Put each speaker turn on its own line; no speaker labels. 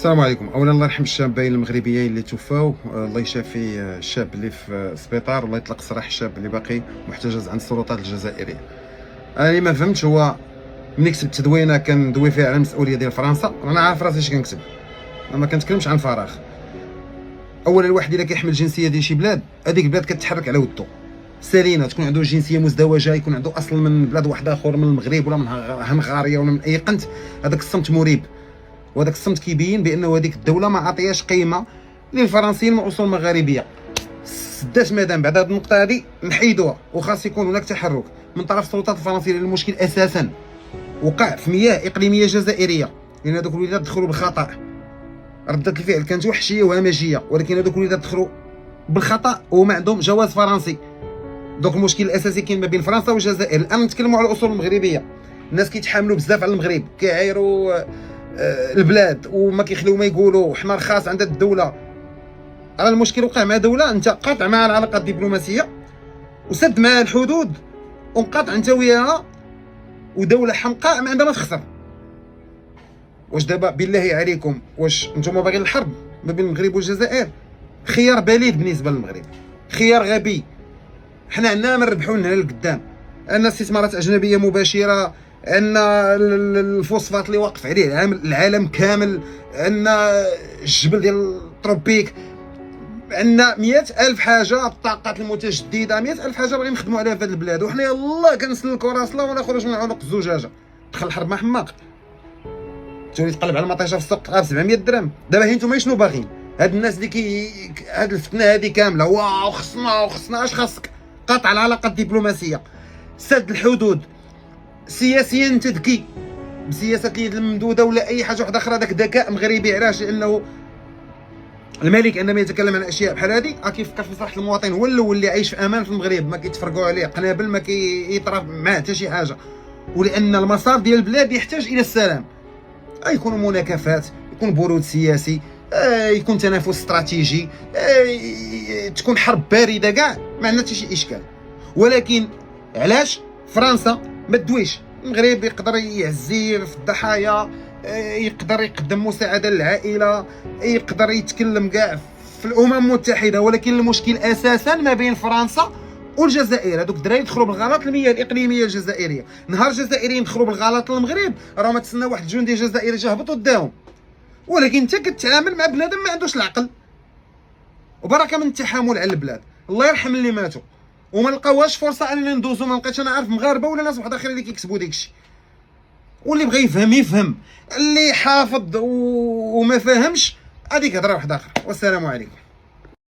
السلام عليكم. اولا الله يرحم الشابين المغربيين اللي توفاو، الله يشافي الشاب اللي في السبيطار، الله يطلق سراح الشاب اللي باقي محتجز عند السلطات الجزائريه. انا اللي ما فهمتش هو ملي كتبت تدوينه كندوي فيها على المسؤوليه ديال فرنسا، انا عارف راسي اش كنكتب، انا ما كنتكلمش عن فراغ. اولا الواحد الا كيحمل الجنسيه ديال شي بلاد، هذيك البلاد كتحرك على ودو سالينا، تكون عنده جنسيه مزدوجه، يكون عنده اصل من بلاد واحد اخر، من المغرب ولا من هنغاريا ولا من اي قنت، هذاك الصمت مريب، وهذاك الصمت كيبين بانه هذيك الدوله ما عطياش قيمه للفرنسيين من اصول مغاربيه. سدات مادام بعد هذه النقطه هذه نحيدوها، وخاص يكون هناك تحرك من طرف السلطات الفرنسيه، لان المشكل اساسا وقع في مياه اقليميه جزائريه، لان هذوك الوليدات دخلوا بالخطا، ردة الفعل كانت وحشيه وهمجيه، ولكن هذوك الوليدات دخلوا بالخطا وما عندهم جواز فرنسي. دوك المشكل الاساسي كاين ما بين فرنسا والجزائر. الان نتكلموا على الاصول المغربيه، الناس كيتحاملوا بزاف على المغرب، كيعايروا البلاد وما كيخليو ما يقولوا حنا رخاص عند الدوله. راه المشكل وقع مع دوله انت قاطع معها العلاقات الدبلوماسيه وسد معها الحدود ومقاطع انت وياها، ودوله حمقاء ما عندها ما تخسر. واش دابا بالله عليكم واش نتوما باغيين الحرب ما بين المغرب والجزائر؟ خيار بليد بالنسبه للمغرب، خيار غبي. حنا عندنا ما نربحوا لنا لقدام، عندنا استثمارات اجنبيه مباشره، عندنا الفوسفات اللي واقف عليه العالم كامل، عندنا الجبل ديال التروبيك، عندنا 100,000 حاجه، الطاقات المتجدده، 100,000 حاجه باغيين نخدموا عليها في هذه البلاد، وحنا يلاه كنسلكوا راسنا ونخرج من عنق الزجاجه. دخل الحرب مع حماق، تولي تقلب على المطيشه في السوق تلقاها ب 700 درهم. دابا هي نتوما شنو باغيين؟ هاد الناس اللي هاد الفتنه هذه كامله، واو خصنا اش خاصك؟ قطع العلاقات الدبلوماسيه، سد الحدود، سياسيا انت ذكي بسياسه اليد الممدوده ولا اي حاجه واحده اخرى، داك ذكاء مغربي. علاش؟ لانه الملك عندما يتكلم عن اشياء بحال هذه كيفكر في مصلحه المواطن، هو الاول اللي عايش في امان في المغرب، ما كيتفرقوا عليه قنابل، ما كيطرف معاه حتى شي حاجه، ولان المسار ديال البلاد يحتاج الى السلام. يكون مناكفات، يكون برود سياسي، يكون تنافس استراتيجي، تكون حرب بارده، كاع ما عندنا حتى شي اشكال. ولكن علاش فرنسا ما تدويش؟ المغرب يقدر يعزي في الضحايا، يقدر يقدم مساعده للعائله، يقدر يتكلم كاع في الامم المتحده، ولكن المشكل اساسا ما بين فرنسا والجزائر. هذوك الدراري دخلوا بالغلط المياه الاقليميه الجزائريه، نهار الجزائريين دخلوا بالغلط للمغرب راه ما تسنى واحد الجندي جزائري جا هبط وداهم. ولكن انت كتعامل مع بنادم ما عندوش العقل، وبركه من التحامل على البلاد. الله يرحم اللي ماتوا وما لقاوهاش فرصه اننا ندوزو. ما لقيتش انا عارف مغاربه ولا ناس واحد اخرين اللي كيكسبوا داكشي. واللي بغى يفهم يفهم، اللي حافظ وما فاهمش هذيك هضره واحده اخرى. والسلام عليكم.